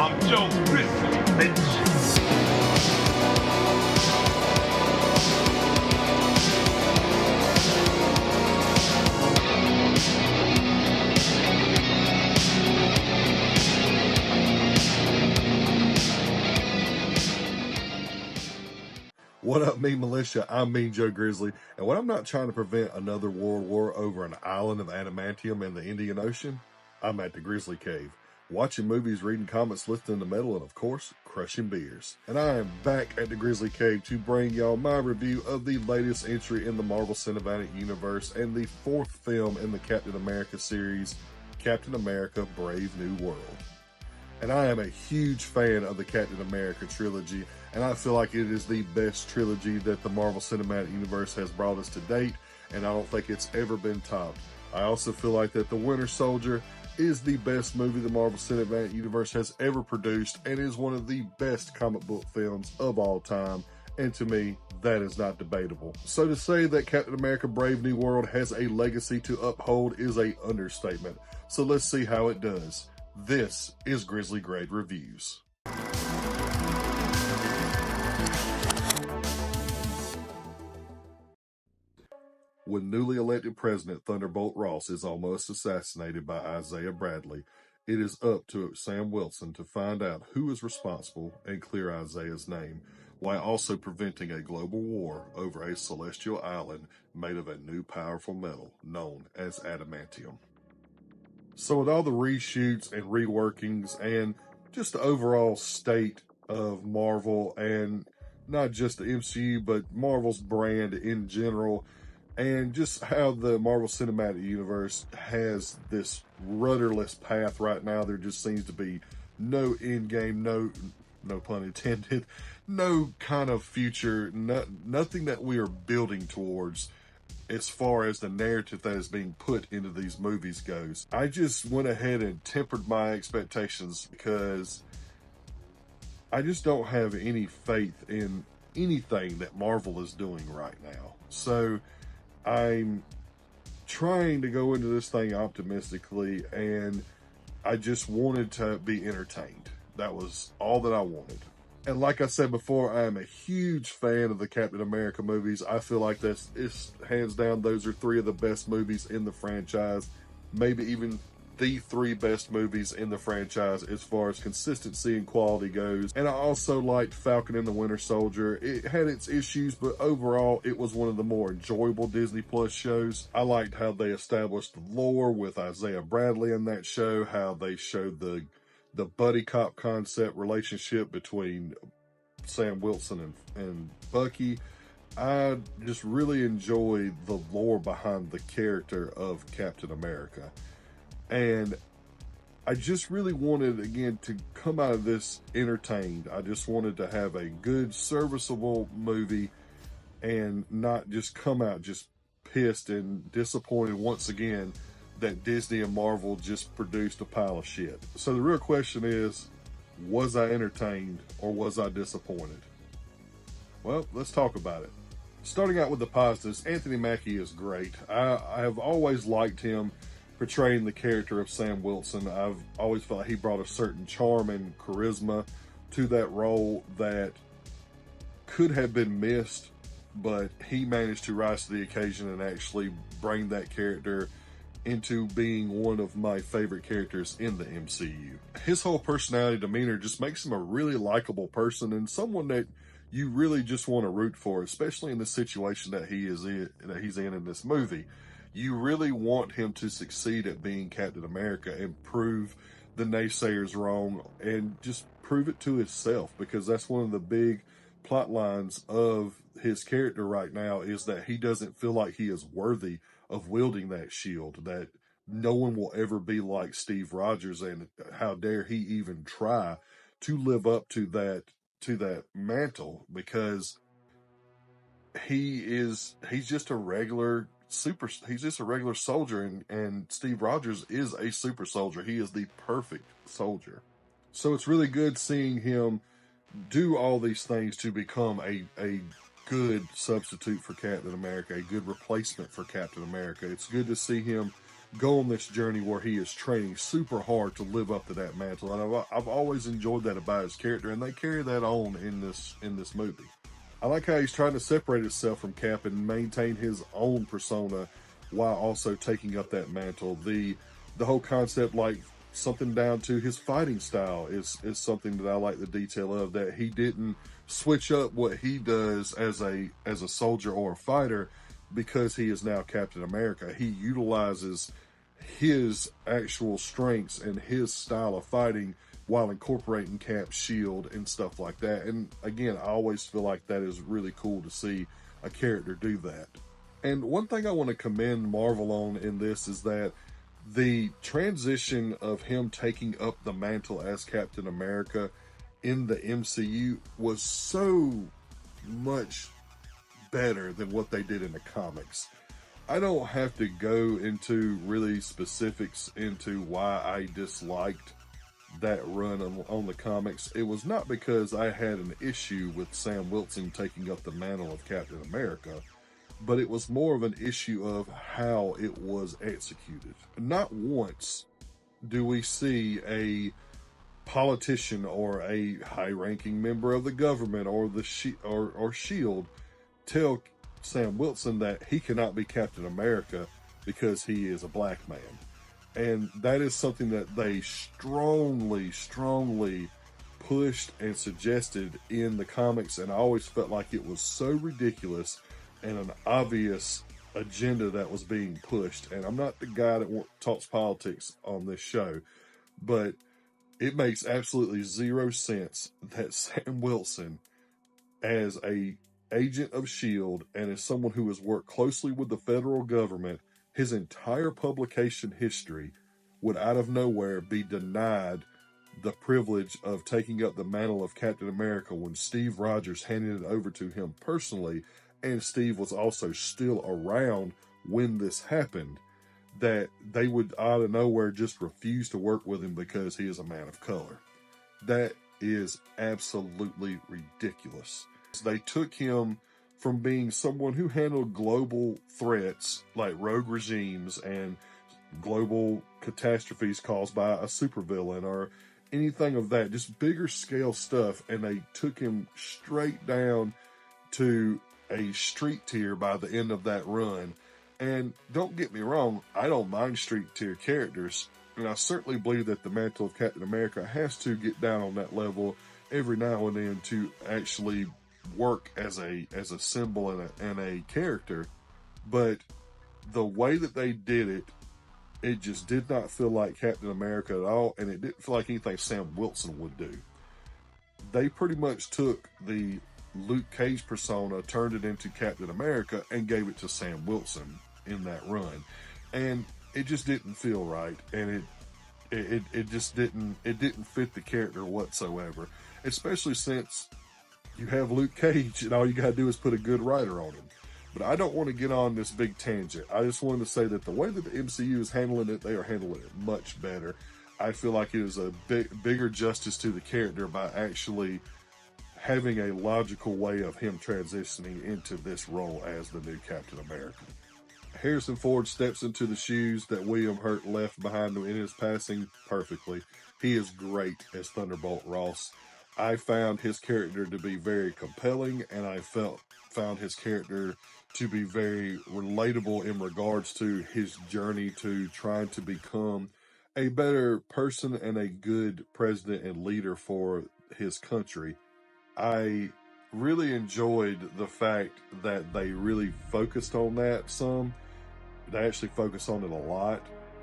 I'm Joe Grizzly, bitch. What up, Militia? I'm Joe Grizzly, and when I'm not trying to prevent another world war over an island of adamantium in the Indian Ocean, I'm at the Grizzly Cave, watching movies, reading comics, listening to metal, and of course, crushing beers. And I am back at the Grizzly Cave to bring y'all my review of the latest entry in the Marvel Cinematic Universe and the fourth film in the Captain America series, Captain America: Brave New World. And I am a huge fan of the Captain America trilogy, and I feel like it is the best trilogy that the Marvel Cinematic Universe has brought us to date, and I don't think it's ever been topped. I also feel like that The Winter Soldier is the best movie the Marvel Cinematic Universe has ever produced, and is one of the best comic book films of all time, and to me, that is not debatable. So to say that Captain America: Brave New World has a legacy to uphold is an understatement. So let's see how it does. This is Grizzly Grade Reviews. When newly elected President Thunderbolt Ross is almost assassinated by Isaiah Bradley, it is up to Sam Wilson to find out who is responsible and clear Isaiah's name, while also preventing a global war over a celestial island made of a new powerful metal known as adamantium. So with all the reshoots and reworkings and just the overall state of Marvel, and not just the MCU, but Marvel's brand in general, and just how the Marvel Cinematic Universe has this rudderless path right now, there just seems to be no end game, no pun intended, no kind of future, nothing that we are building towards as far as the narrative that is being put into these movies goes. I just went ahead and tempered my expectations because I just don't have any faith in anything that Marvel is doing right now. So I'm trying to go into this thing optimistically, and I just wanted to be entertained. That was all that I wanted. And like I said before, I am a huge fan of the Captain America movies. I feel like it's hands down, those are three of the best movies in the franchise. Maybe even the three best movies in the franchise as far as consistency and quality goes. And I also liked Falcon and the Winter Soldier. It had its issues, but overall, it was one of the more enjoyable Disney Plus shows. I liked how they established the lore with Isaiah Bradley in that show, how they showed the buddy cop concept relationship between Sam Wilson and Bucky. I just really enjoy the lore behind the character of Captain America. And I just really wanted, again, to come out of this entertained. I just wanted to have a good, serviceable movie and not just come out just pissed and disappointed once again that Disney and Marvel just produced a pile of shit. So the real question is, was I entertained or was I disappointed? Well, let's talk about it. Starting out with the positives, Anthony Mackie is great. I have always liked him portraying the character of Sam Wilson. I've always felt like he brought a certain charm and charisma to that role that could have been missed, but he managed to rise to the occasion and actually bring that character into being one of my favorite characters in the MCU. His whole personality, demeanor just makes him a really likable person and someone that you really just want to root for, especially in the situation that he's in this movie. You really want him to succeed at being Captain America and prove the naysayers wrong and just prove it to himself, because that's one of the big plot lines of his character right now, is that he doesn't feel like he is worthy of wielding that shield, that no one will ever be like Steve Rogers, and how dare he even try to live up to that mantle, because he's just a regular soldier, and Steve Rogers is a super soldier. He is the perfect soldier. So it's really good seeing him do all these things to become a good substitute for Captain America, a good replacement for Captain America. It's good to see him go on this journey where he is training super hard to live up to that mantle. And I've always enjoyed that about his character, and they carry that on in this movie. I like how he's trying to separate himself from Cap and maintain his own persona while also taking up that mantle. The whole concept, like something down to his fighting style, is something that I like the detail of, that he didn't switch up what he does as a soldier or a fighter because he is now Captain America. He utilizes his actual strengths and his style of fighting while incorporating Cap's shield and stuff like that. And again, I always feel like that is really cool to see a character do that. And one thing I want to commend Marvel on in this is that the transition of him taking up the mantle as Captain America in the MCU was so much better than what they did in the comics. I don't have to go into really specifics into why I disliked that run on the comics. It was not because I had an issue with Sam Wilson taking up the mantle of Captain America, but it was more of an issue of how it was executed. Not once do we see a politician or a high-ranking member of the government or the SHIELD tell Sam Wilson that he cannot be Captain America because he is a black man. And that is something that they strongly pushed and suggested in the comics, and I always felt like it was so ridiculous and an obvious agenda that was being pushed. And I'm not the guy that talks politics on this show, but it makes absolutely zero sense that Sam Wilson, as a agent of SHIELD and as someone who has worked closely with the federal government his entire publication history, would out of nowhere be denied the privilege of taking up the mantle of Captain America when Steve Rogers handed it over to him personally, and Steve was also still around when this happened, that they would out of nowhere just refuse to work with him because he is a man of color. That is absolutely ridiculous. They took him from being someone who handled global threats like rogue regimes and global catastrophes caused by a supervillain or anything of that, just bigger scale stuff, and they took him straight down to a street tier by the end of that run. And don't get me wrong, I don't mind street tier characters, and I certainly believe that the mantle of Captain America has to get down on that level every now and then to actually work as a symbol and a character. But the way that they did it, it just did not feel like Captain America at all, and it didn't feel like anything Sam Wilson would do. They pretty much took the Luke Cage persona, turned it into Captain America, and gave it to Sam Wilson in that run. And it just didn't feel right, and it just didn't fit the character whatsoever, especially since you have Luke Cage and all you gotta do is put a good writer on him. But I don't want to get on this big tangent. I just wanted to say that the way that the MCU is handling it, they are handling it much better. I feel like it is a bigger justice to the character by actually having a logical way of him transitioning into this role as the new Captain America. Harrison Ford steps into the shoes that William Hurt left behind him in his passing perfectly. He is great as Thunderbolt Ross. I found his character to be very compelling, and I found his character to be very relatable in regards to his journey to trying to become a better person and a good president and leader for his country. I really enjoyed the fact that they really focused on that some. They actually focused on it a lot.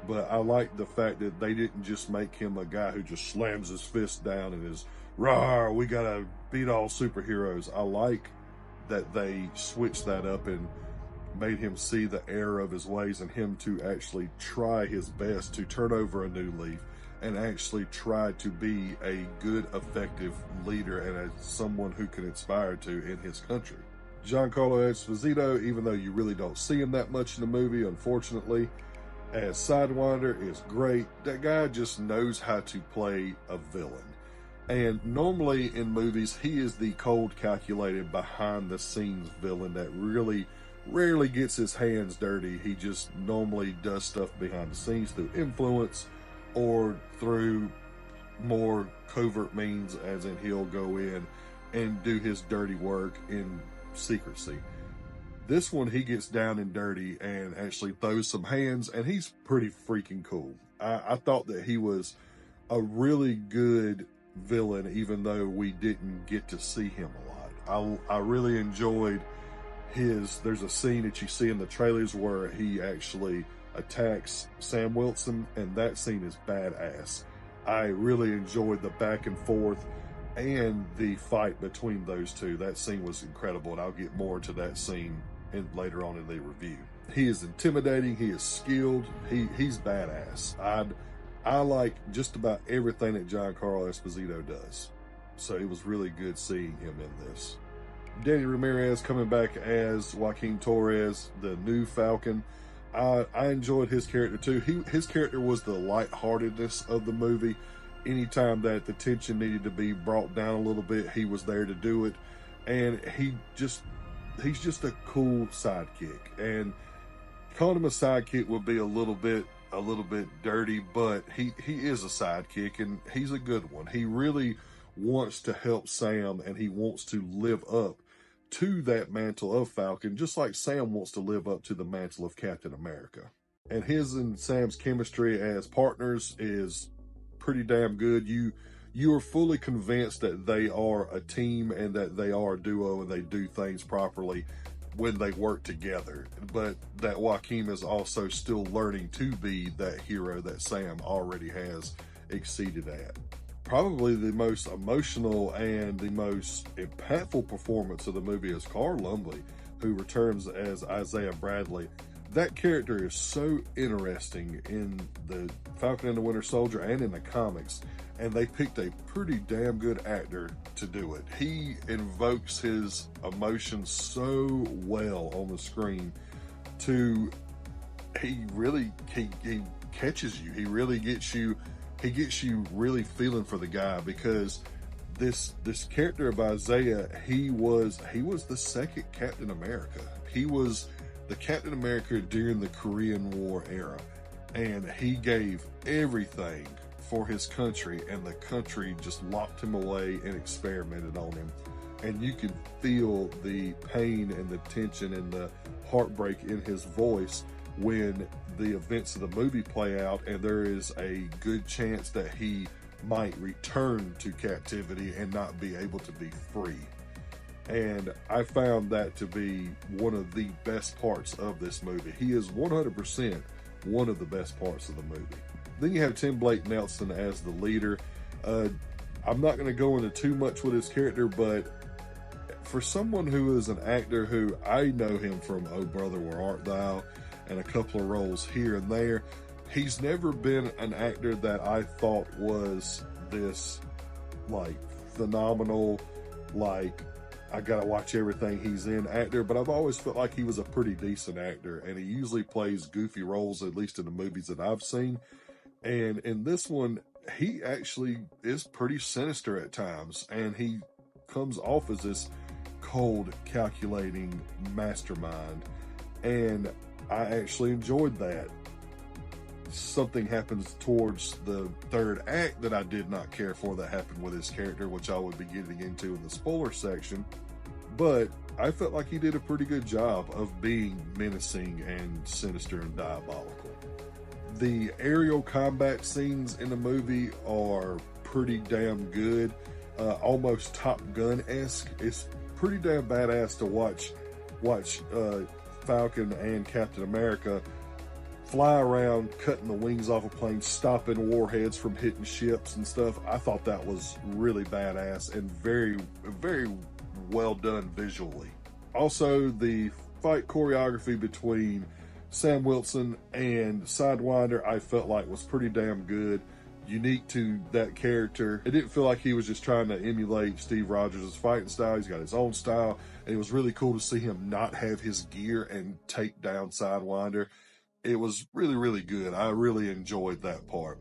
But I like the fact that they didn't just make him a guy who just slams his fist down and is, "Rawr, we gotta beat all superheroes." I like that they switched that up and made him see the error of his ways and him to actually try his best to turn over a new leaf and actually try to be a good, effective leader and someone who can inspire to in his country. Giancarlo Esposito, even though you really don't see him that much in the movie, unfortunately, as Sidewinder is great. That guy just knows how to play a villain. And normally in movies, he is the cold, calculated, behind-the-scenes villain that really rarely gets his hands dirty. He just normally does stuff behind the scenes through influence or through more covert means, as in he'll go in and do his dirty work in secrecy. This one, he gets down and dirty and actually throws some hands, and he's pretty freaking cool. I thought that he was a really good villain, even though we didn't get to see him a lot. I really enjoyed there's a scene that you see in the trailers where he actually attacks Sam Wilson, and that scene is badass. I really enjoyed the back and forth and the fight between those two. That scene was incredible, and I'll get more to that scene later on in the review. He is intimidating, he is skilled, he's badass. I like just about everything that Giancarlo Esposito does, so it was really good seeing him in this. Danny Ramirez coming back as Joaquin Torres, the new Falcon. I enjoyed his character too. His character was the lightheartedness of the movie. Anytime that the tension needed to be brought down a little bit, he was there to do it. And he's just a cool sidekick. And calling him a sidekick would be a little bit dirty, but he is a sidekick, and he's a good one. He really wants to help Sam, and he wants to live up to that mantle of Falcon, just like Sam wants to live up to the mantle of Captain America. And his and Sam's chemistry as partners is pretty damn good. You are fully convinced that they are a team and that they are a duo and they do things properly when they work together, but that Joaquin is also still learning to be that hero that Sam already has exceeded at. Probably the most emotional and the most impactful performance of the movie is Carl Lumbly, who returns as Isaiah Bradley. That character is so interesting in the Falcon and the Winter Soldier and in the comics, and they picked a pretty damn good actor to do it. He invokes his emotions so well on the screen. He catches you. He really gets you. He gets you really feeling for the guy, because this character of Isaiah, he was the second Captain America. He was the Captain America during the Korean War era, and he gave everything for his country, and the country just locked him away and experimented on him. And you can feel the pain and the tension and the heartbreak in his voice when the events of the movie play out, and there is a good chance that he might return to captivity and not be able to be free. And I found that to be one of the best parts of this movie. He is 100% one of the best parts of the movie. Then you have Tim Blake Nelson as the leader. I'm not going to go into too much with his character, but for someone who is an actor who I know him from Oh Brother, Where Art Thou and a couple of roles here and there, he's never been an actor that I thought was this like phenomenal, like I gotta watch everything he's in actor, but I've always felt like he was a pretty decent actor, and he usually plays goofy roles, at least in the movies that I've seen. And in this one, he actually is pretty sinister at times, and he comes off as this cold, calculating mastermind, and I actually enjoyed that. Something happens towards the third act that I did not care for that happened with his character, which I would be getting into in the spoiler section, but I felt like he did a pretty good job of being menacing and sinister and diabolical. The aerial combat scenes in the movie are pretty damn good, almost Top Gun-esque. It's pretty damn badass to watch Falcon and Captain America fly around, cutting the wings off of planes, stopping warheads from hitting ships and stuff. I thought that was really badass and very, very well done visually. Also, the fight choreography between Sam Wilson and Sidewinder, I felt like was pretty damn good, unique to that character. It didn't feel like he was just trying to emulate Steve Rogers' fighting style. He's got his own style, and it was really cool to see him not have his gear and take down Sidewinder. It was really, really good. I really enjoyed that part.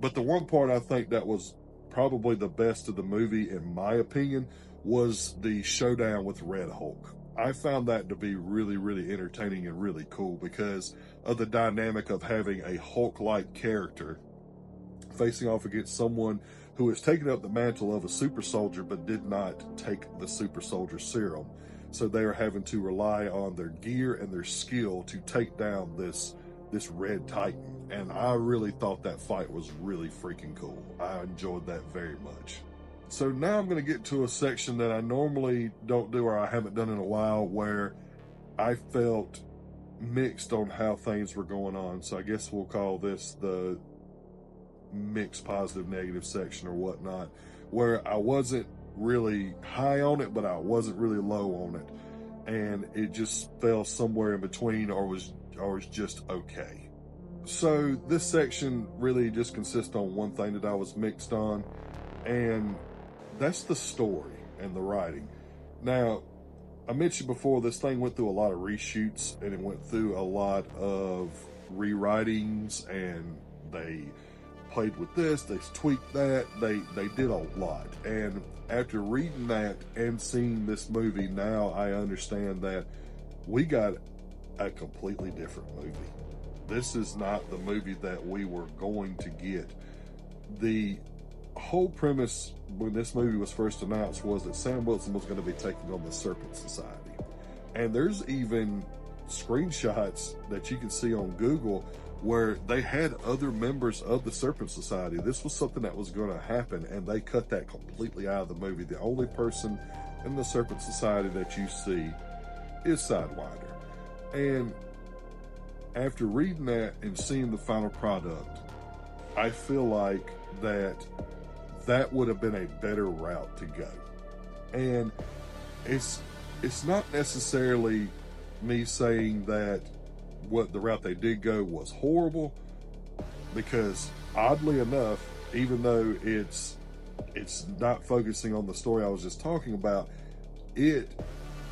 But the one part I think that was probably the best of the movie, in my opinion, was the showdown with Red Hulk. I found that to be really, really entertaining and really cool because of the dynamic of having a Hulk-like character facing off against someone who has taken up the mantle of a super soldier but did not take the super soldier serum. So they are having to rely on their gear and their skill to take down this red titan. And I really thought that fight was really freaking cool. I enjoyed that very much. So now I'm going to get to a section that I normally don't do, or I haven't done in a while, where I felt mixed on how things were going on. So I guess we'll call this the mixed positive negative section or whatnot, where I wasn't really high on it, but I wasn't really low on it, and it just fell somewhere in between, or was just okay. So this section really just consists on one thing that I was mixed on, and that's the story and the writing. Now, I mentioned before, this thing went through a lot of reshoots, and it went through a lot of rewritings, and they played with this, they tweaked that, they did a lot. And after reading that and seeing this movie, now I understand that we got a completely different movie. This is not the movie that we were going to get. The whole premise when this movie was first announced was that Sam Wilson was going to be taking on the Serpent Society. And there's even screenshots that you can see on Google where they had other members of the Serpent Society. This was something that was going to happen, and they cut that completely out of the movie. The only person in the Serpent Society that you see is Sidewinder. And after reading that and seeing the final product, I feel like that would have been a better route to go. And it's not necessarily me saying that what the route they did go was horrible, because oddly enough, even though it's not focusing on the story I was just talking about, it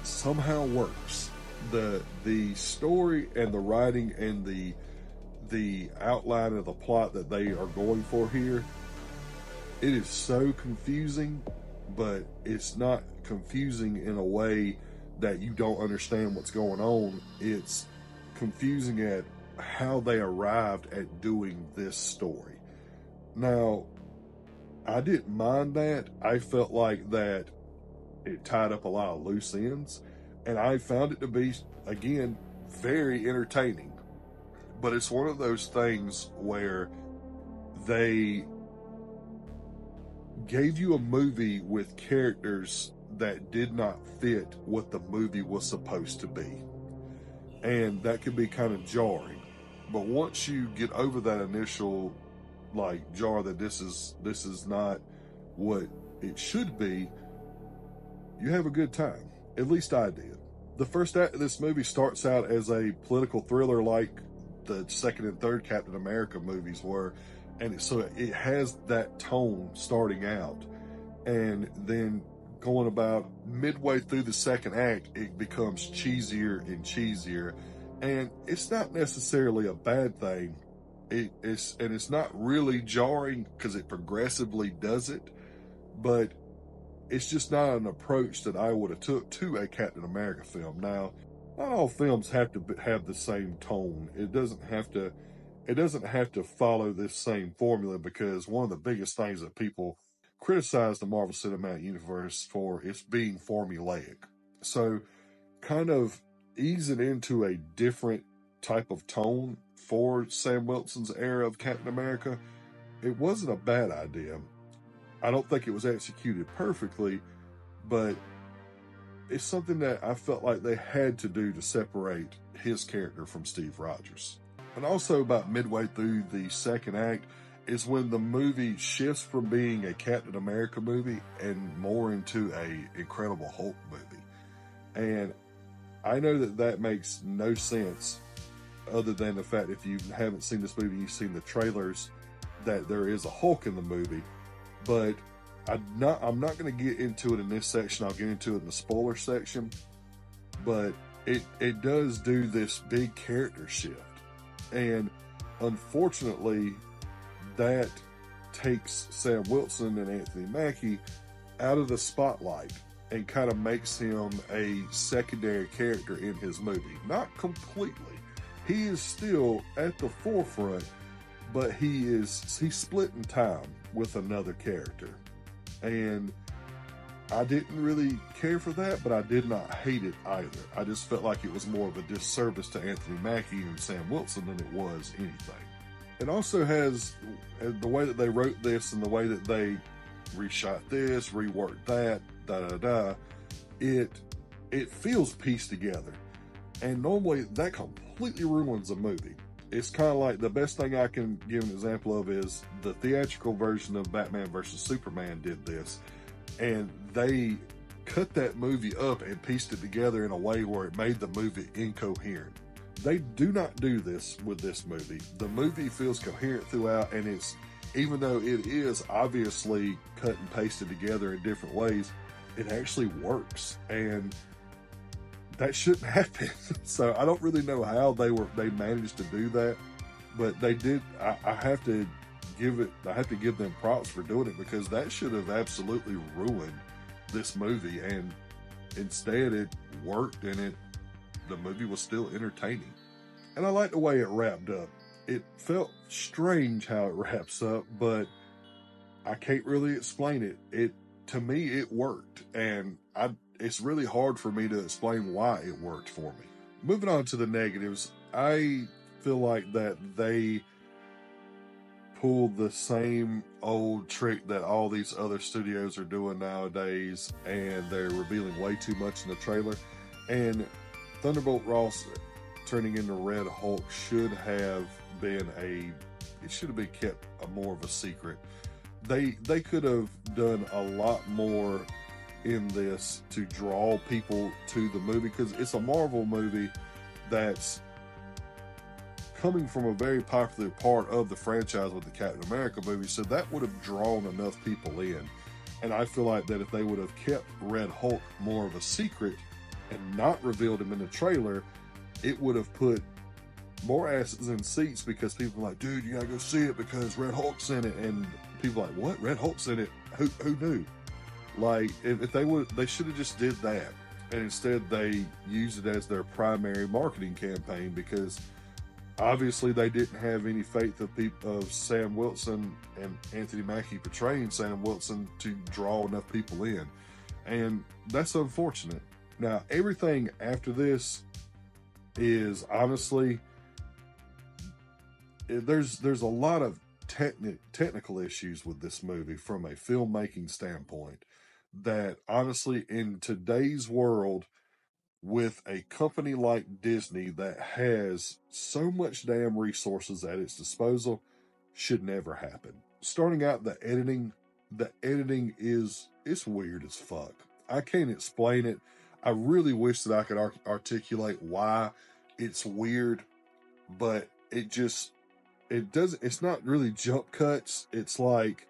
somehow works. The story and the writing and the outline of the plot that they are going for here, it is so confusing, but it's not confusing in a way that you don't understand what's going on. It's confusing at how they arrived at doing this story. Now, I didn't mind that. I felt like that it tied up a lot of loose ends, and I found it to be, again, very entertaining. But it's one of those things where they gave you a movie with characters that did not fit what the movie was supposed to be. And that can be kind of jarring. But once you get over that initial jar that this is not what it should be, you have a good time. At least I did. The first act of this movie starts out as a political thriller like the second and third Captain America movies were, and so it has that tone starting out, and then going about midway through the second act, it becomes cheesier and cheesier, and it's not necessarily a bad thing. It's not really jarring because it progressively does it, but it's just not an approach that I would have took to a Captain America film. Now, not all films have to have the same tone. It doesn't have to follow this same formula, because one of the biggest things that people criticize the Marvel Cinematic Universe for is being formulaic. So kind of easing into a different type of tone for Sam Wilson's era of Captain America, it wasn't a bad idea. I don't think it was executed perfectly, but it's something that I felt like they had to do to separate his character from Steve Rogers. And also about midway through the second act is when the movie shifts from being a Captain America movie and more into a Incredible Hulk movie. And I know that makes no sense other than the fact, if you haven't seen this movie, you've seen the trailers, that there is a Hulk in the movie. But I'm not going to get into it in this section. I'll get into it in the spoiler section. But it does do this big character shift. And unfortunately, that takes Sam Wilson and Anthony Mackie out of the spotlight. and kind of makes him a secondary character in his movie. Not completely. He is still at the forefront, but he's splitting time with another character. And I didn't really care for that, but I did not hate it either. I just felt like it was more of a disservice to Anthony Mackie and Sam Wilson than it was anything. It also has the way that they wrote this and the way that they reshot this, reworked that, it feels pieced together. And normally that completely ruins a movie. It's kind of like, the best thing I can give an example of is the theatrical version of Batman vs. Superman did this. And they cut that movie up and pieced it together in a way where it made the movie incoherent. They do not do this with this movie. The movie feels coherent throughout, and it's, even though it is obviously cut and pasted together in different ways, it actually works. And that shouldn't happen. So I don't really know how they managed to do that, but they did. I have to give them props for doing it, because that should have absolutely ruined this movie, and instead it worked, and the movie was still entertaining. And I like the way it wrapped up. It felt strange how it wraps up, but I can't really explain it. To me, it worked, and it's really hard for me to explain why it worked for me. Moving on to the negatives, I feel like that they pulled the same old trick that all these other studios are doing nowadays, and they're revealing way too much in the trailer. And Thunderbolt Ross turning into Red Hulk should have been kept more of a secret. They could have done a lot more in this to draw people to the movie, because it's a Marvel movie that's coming from a very popular part of the franchise with the Captain America movie, so that would have drawn enough people in. And I feel like that if they would have kept Red Hulk more of a secret and not revealed him in the trailer, it would have put more asses in seats, because people are like, dude, you gotta go see it because Red Hulk's in it. And people are like, what? Red Hulk's in it? Who knew? Like, if they should have just did that. And instead they used it as their primary marketing campaign, because obviously they didn't have any faith of Sam Wilson and Anthony Mackie portraying Sam Wilson to draw enough people in. And that's unfortunate. Now, everything after this is honestly, there's a lot of technical issues with this movie from a filmmaking standpoint that honestly, in today's world, with a company like Disney that has so much damn resources at its disposal, should never happen. Starting out, the editing it's weird as fuck. I can't explain it. I really wish that I could articulate why it's weird, but it's not really jump cuts. It's like,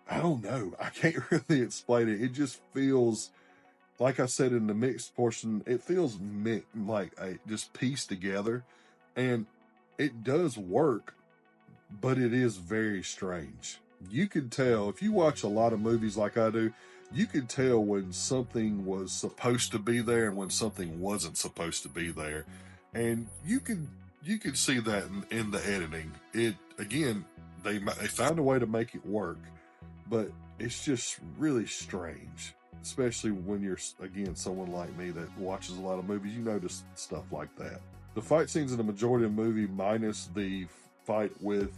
I don't know. I can't really explain it. It just feels, like I said in the mixed portion, it feels just pieced together, and it does work, but it is very strange. You can tell, if you watch a lot of movies like I do, you can tell when something was supposed to be there and when something wasn't supposed to be there. And you can see that in the editing. They found a way to make it work, but it's just really strange. Especially when you're, again, someone like me that watches a lot of movies, you notice stuff like that. The fight scenes in the majority of the movie, minus the fight with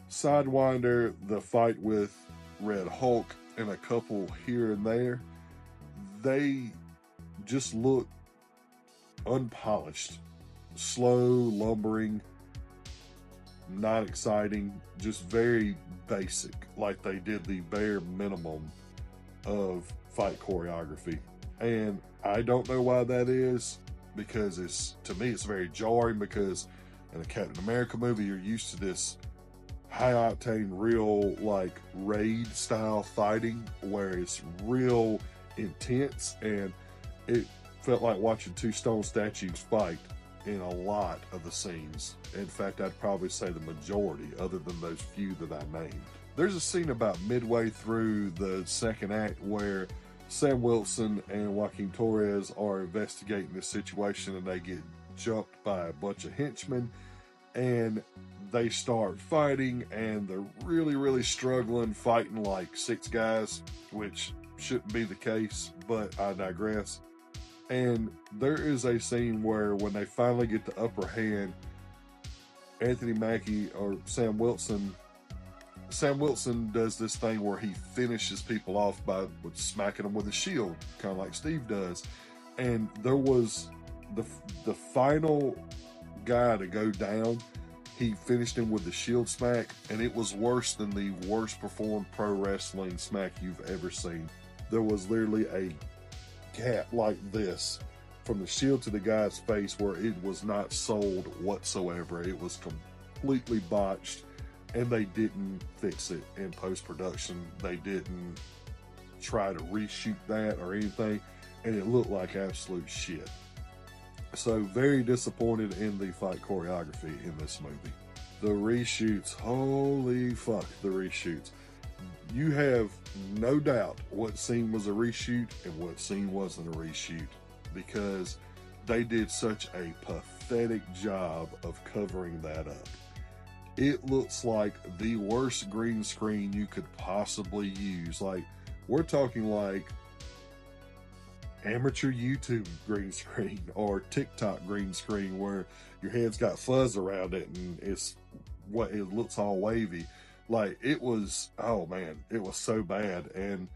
Sidewinder, the fight with Red Hulk, and a couple here and there, they just look unpolished, slow, lumbering, not exciting, just very basic, like they did the bare minimum of fight choreography. And I don't know why that is, because to me it's very jarring, because in a Captain America movie you're used to this high octane, real like raid style fighting where it's real intense, and it felt like watching two stone statues fight in a lot of the scenes. In fact, I'd probably say the majority, other than those few that I named. There's a scene about midway through the second act where Sam Wilson and Joaquin Torres are investigating this situation, and they get jumped by a bunch of henchmen, and they start fighting, and they're really, really struggling, fighting like 6 guys, which shouldn't be the case, but I digress. And there is a scene where when they finally get the upper hand, Anthony Mackie or Sam Wilson does this thing where he finishes people off by smacking them with a shield, kind of like Steve does. And there was the final guy to go down. He finished him with the shield smack, and it was worse than the worst performed pro wrestling smack you've ever seen. There was literally a gap like this from the shield to the guy's face where it was not sold whatsoever. It was completely botched, and they didn't fix it in post-production. They didn't try to reshoot that or anything, and it looked like absolute shit. So very disappointed in the fight choreography in this movie. The reshoots, holy fuck, the reshoots. You have no doubt what scene was a reshoot and what scene wasn't a reshoot, because they did such a pathetic job of covering that up. It looks like the worst green screen you could possibly use. Like, we're talking like amateur YouTube green screen or TikTok green screen where your head's got fuzz around it and it looks all wavy. Like, it was, oh man, it was so bad. And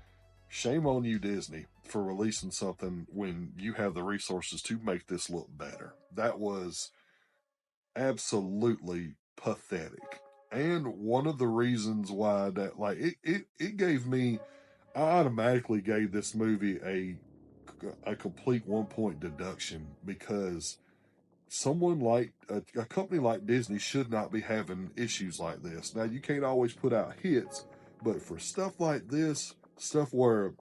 shame on you, Disney, for releasing something when you have the resources to make this look better. That was absolutely pathetic. And one of the reasons why that, like, it gave me, I automatically gave this movie a complete 1-point deduction, because someone like a company like Disney should not be having issues like this. Now, you can't always put out hits, but for stuff like this, stuff where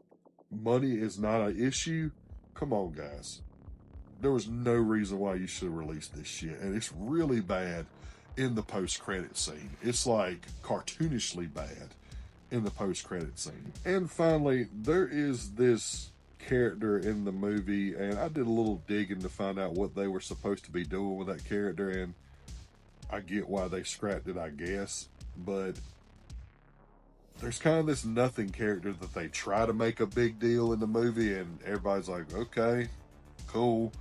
money is not an issue, come on, guys. There was no reason why you should have released this shit, and it's really bad in the post-credit scene. It's like cartoonishly bad in the post-credit scene. And finally, there is this character in the movie, and I did a little digging to find out what they were supposed to be doing with that character, and I get why they scrapped it, I guess, but there's kind of this nothing character that they try to make a big deal in the movie, and everybody's like, okay, cool.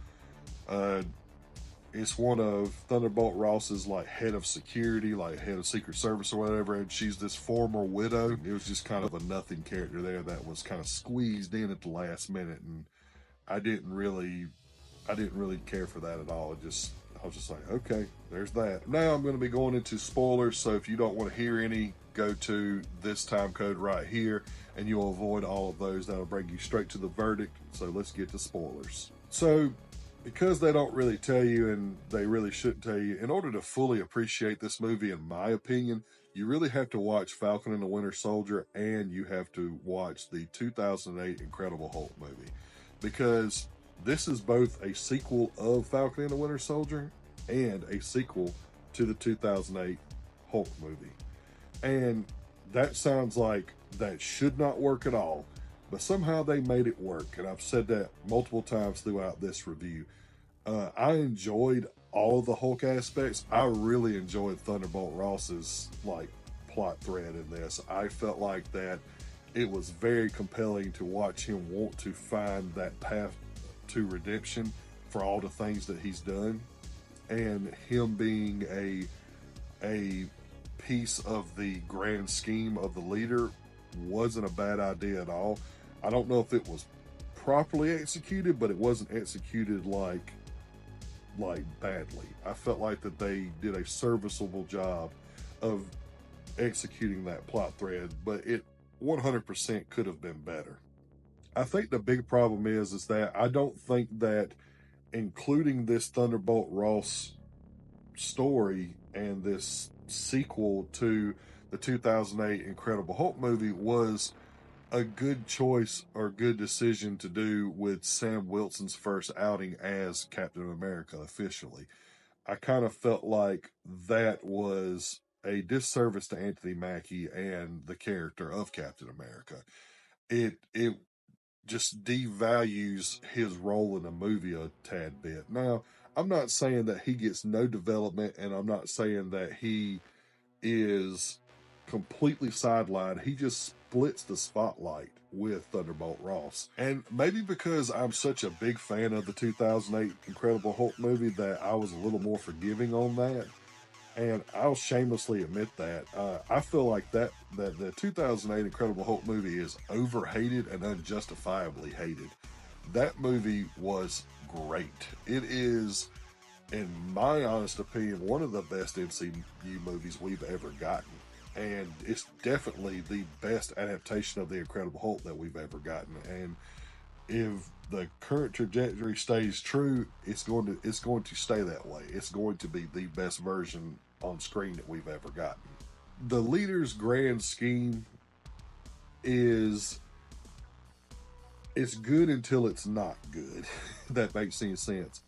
It's one of Thunderbolt Ross's like head of security, like head of Secret Service or whatever, and she's this former widow. It was just kind of a nothing character there that was kind of squeezed in at the last minute, and I didn't really care for that at all. I was just like, okay, there's that. Now I'm going to be going into spoilers, so if you don't want to hear any, go to this time code right here, and you'll avoid all of those. That'll bring you straight to the verdict. So let's get to spoilers. So, because they don't really tell you, and they really shouldn't tell you, in order to fully appreciate this movie, in my opinion, you really have to watch Falcon and the Winter Soldier, and you have to watch the 2008 Incredible Hulk movie, because this is both a sequel of Falcon and the Winter Soldier and a sequel to the 2008 Hulk movie. And that sounds like that should not work at all, but somehow they made it work. And I've said that multiple times throughout this review. I enjoyed all of the Hulk aspects. I really enjoyed Thunderbolt Ross's like plot thread in this. I felt like that it was very compelling to watch him want to find that path to redemption for all the things that he's done, and him being a piece of the grand scheme of the leader wasn't a bad idea at all. I don't know if it was properly executed, but it wasn't executed like badly. I felt like that they did a serviceable job of executing that plot thread, but it 100% could have been better. I think the big problem is that I don't think that including this Thunderbolt Ross story and this sequel to the 2008 Incredible Hulk movie was a good choice or good decision to do with Sam Wilson's first outing as Captain America officially. I kind of felt like that was a disservice to Anthony Mackie and the character of Captain America. It just devalues his role in the movie a tad bit. Now, I'm not saying that he gets no development, and I'm not saying that he is completely sidelined. He just splits the spotlight with Thunderbolt Ross. And maybe because I'm such a big fan of the 2008 Incredible Hulk movie that I was a little more forgiving on that. And I'll shamelessly admit that I feel like that the 2008 Incredible Hulk movie is overhated and unjustifiably hated. That movie was great. It is, in my honest opinion, one of the best MCU movies we've ever gotten. And it's definitely the best adaptation of the Incredible Hulk that we've ever gotten. And if the current trajectory stays true, it's going to stay that way. It's going to be the best version on screen that we've ever gotten. The leader's grand scheme is, it's good until it's not good. That makes any sense.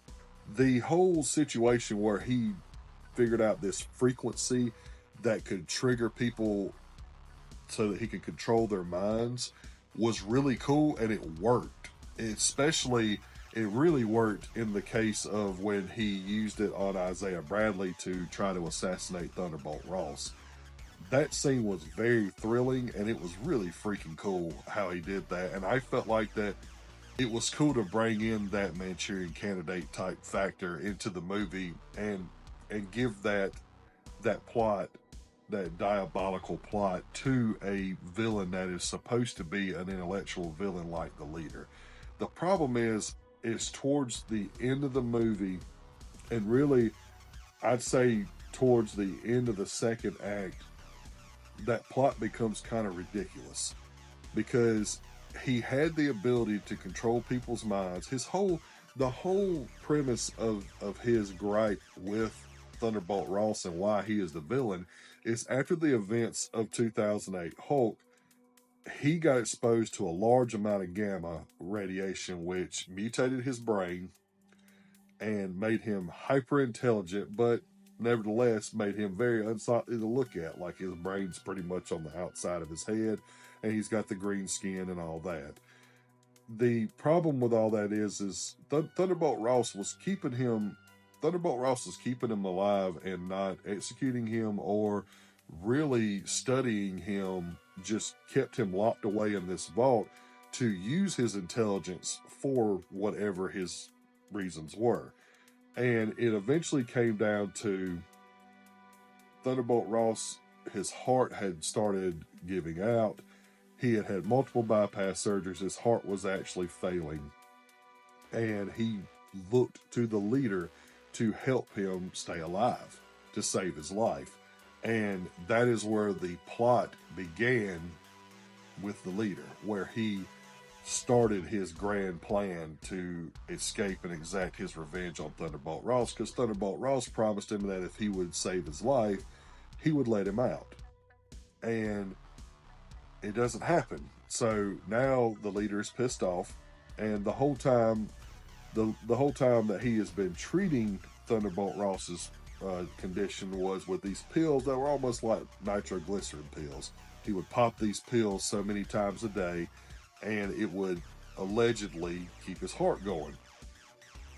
The whole situation where he figured out this frequency that could trigger people so that he could control their minds was really cool, and it worked. Especially, it really worked in the case of when he used it on Isaiah Bradley to try to assassinate Thunderbolt Ross. That scene was very thrilling, and it was really freaking cool how he did that. And I felt like that it was cool to bring in that Manchurian Candidate type factor into the movie and give that plot, that diabolical plot, to a villain that is supposed to be an intellectual villain like the leader. The problem is towards the end of the movie, and really, I'd say towards the end of the second act, that plot becomes kind of ridiculous because he had the ability to control people's minds. The whole premise of his gripe with Thunderbolt Ross and why he is the villain is after the events of 2008 Hulk, he got exposed to a large amount of gamma radiation, which mutated his brain and made him hyper intelligent, but nevertheless made him very unsightly to look at. Like, his brain's pretty much on the outside of his head, and he's got the green skin and all that. The problem with all that is Thunderbolt Ross was keeping him alive and not executing him or really studying him, just kept him locked away in this vault to use his intelligence for whatever his reasons were. And it eventually came down to Thunderbolt Ross, his heart had started giving out. He had had multiple bypass surgeries. His heart was actually failing. And he looked to the leader to help him stay alive, to save his life. And that is where the plot began with the leader, where he started his grand plan to escape and exact his revenge on Thunderbolt Ross, because Thunderbolt Ross promised him that if he would save his life, he would let him out. And it doesn't happen. So now the leader is pissed off, and the whole time that he has been treating Thunderbolt Ross's condition was with these pills that were almost like nitroglycerin pills. He would pop these pills so many times a day, and it would allegedly keep his heart going.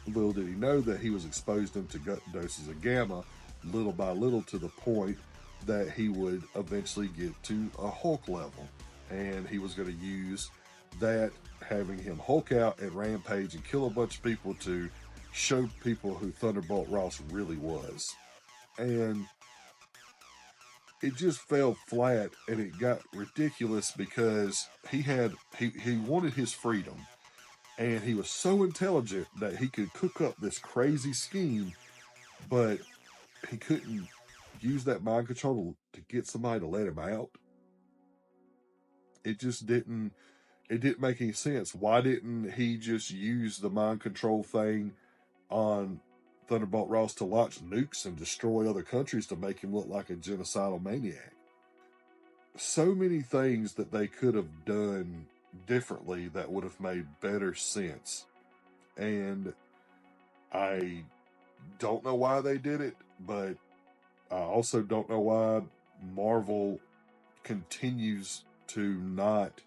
Little did he know that he was exposed him to doses of gamma, little by little, to the point that he would eventually get to a Hulk level. And he was going to use that, having him Hulk out and rampage and kill a bunch of people, to show people who Thunderbolt Ross really was. And it just fell flat, and it got ridiculous because he wanted his freedom, and he was so intelligent that he could cook up this crazy scheme, but he couldn't use that mind control to get somebody to let him out. It just didn't make any sense. Why didn't he just use the mind control thing on Thunderbolt Ross to launch nukes and destroy other countries to make him look like a genocidal maniac? So many things that they could have done differently that would have made better sense. And I don't know why they did it, but I also don't know why Marvel continues to not...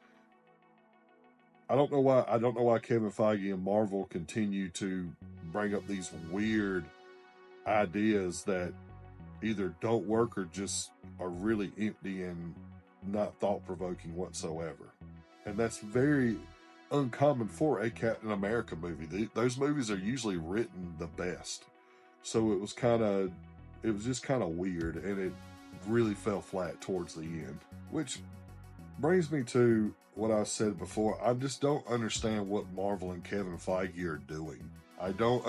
I don't know why. I don't know why Kevin Feige and Marvel continue to bring up these weird ideas that either don't work or just are really empty and not thought-provoking whatsoever. And that's very uncommon for a Captain America movie. Those movies are usually written the best. So it was just kind of weird, and it really fell flat towards the end. Which brings me to what I said before. I just don't understand what Marvel and Kevin Feige are doing. I do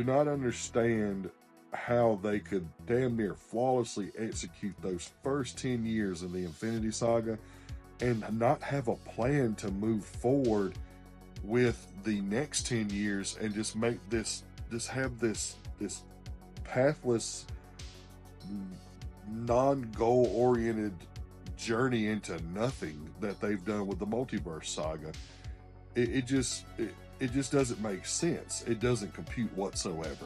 not understand how they could damn near flawlessly execute those first 10 years in the Infinity Saga and not have a plan to move forward with the next 10 years and just make this pathless, non-goal oriented journey into nothing that they've done with the multiverse saga. It just doesn't make sense. It doesn't compute whatsoever.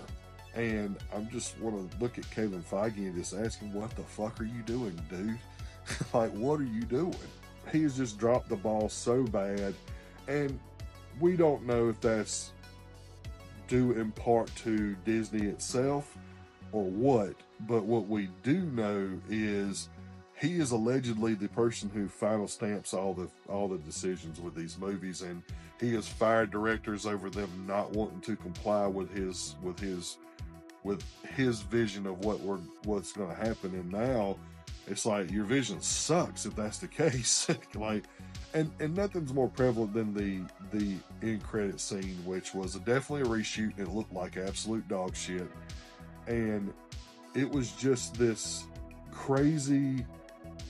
And I'm just want to look at Kevin Feige and just ask him, what the fuck are you doing, dude? Like, what are you doing? He's just dropped the ball so bad, and we don't know if that's due in part to Disney itself or what, but what we do know is he is allegedly the person who final stamps all the decisions with these movies, and he has fired directors over them not wanting to comply with his vision of what's going to happen. And now it's like, your vision sucks if that's the case. Like, and nothing's more prevalent than the end credit scene, which was definitely a reshoot. It looked like absolute dog shit, and it was just this crazy,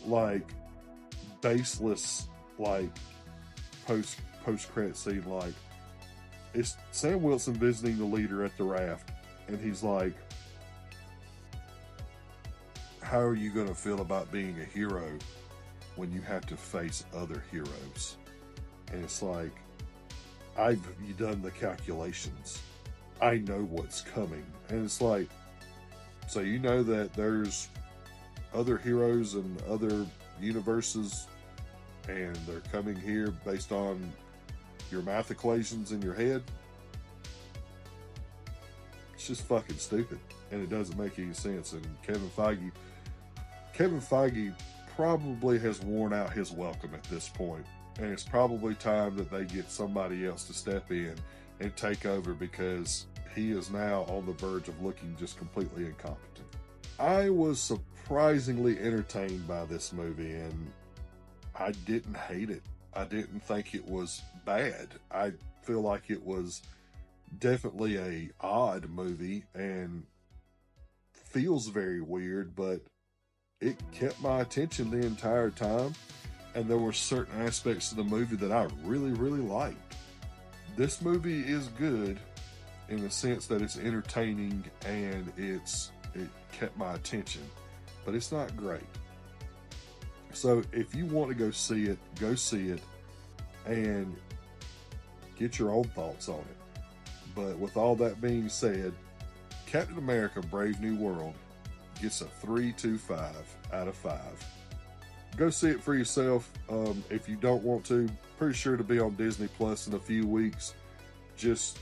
like, baseless, like, post credit scene. Like, it's Sam Wilson visiting the leader at the raft, and he's like, how are you going to feel about being a hero when you have to face other heroes? And it's like, I've done the calculations. I know what's coming. And it's like, so you know that there's other heroes and other universes, and they're coming here based on your math equations in your head? It's just fucking stupid, and it doesn't make any sense. And Kevin Feige probably has worn out his welcome at this point, and it's probably time that they get somebody else to step in and take over, because he is now on the verge of looking just completely incompetent. I was surprisingly entertained by this movie, and I didn't hate it. I didn't think it was bad. I feel like it was definitely a odd movie and feels very weird, but it kept my attention the entire time, and there were certain aspects of the movie that I really, really liked. This movie is good in the sense that it's entertaining and it kept my attention, but it's not great. So if you want to go see it and get your own thoughts on it. But with all that being said, Captain America Brave New World gets a 3.25 out of 5. Go see it for yourself. If you don't want to, pretty sure to be on Disney Plus in a few weeks. Just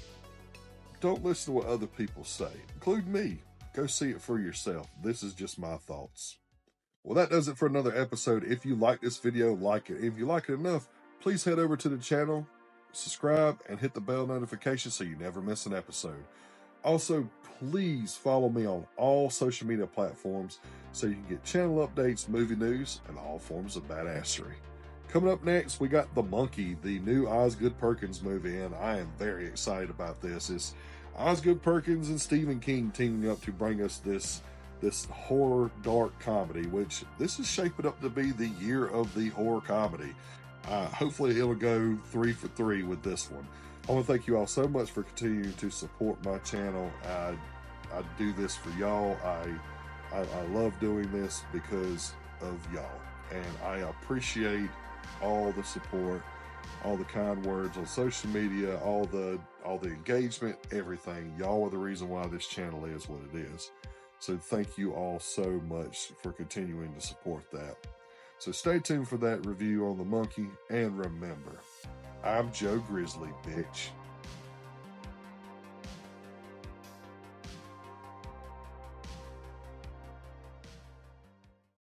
don't listen to what other people say, including me. Go see it for yourself. This is just my thoughts. Well, that does it for another episode. If you like this video, like it. If you like it enough, please head over to the channel, subscribe, and hit the bell notification so you never miss an episode. Also, please follow me on all social media platforms so you can get channel updates, movie news, and all forms of badassery. Coming up next, we got The Monkey, the new Osgood Perkins movie, and I am very excited about this. It's Osgood Perkins and Stephen King teaming up to bring us this horror dark comedy, which this is shaping up to be the year of the horror comedy. Hopefully it'll go 3 for 3 with this one. I want to thank you all so much for continuing to support my channel. I do this for y'all. I love doing this because of y'all, and I appreciate all the support, all the kind words on social media, all the engagement, everything. Y'all are the reason why this channel is what it is. So thank you all so much for continuing to support that. So stay tuned for that review on the monkey, and remember, I'm Joe Grizzly, bitch.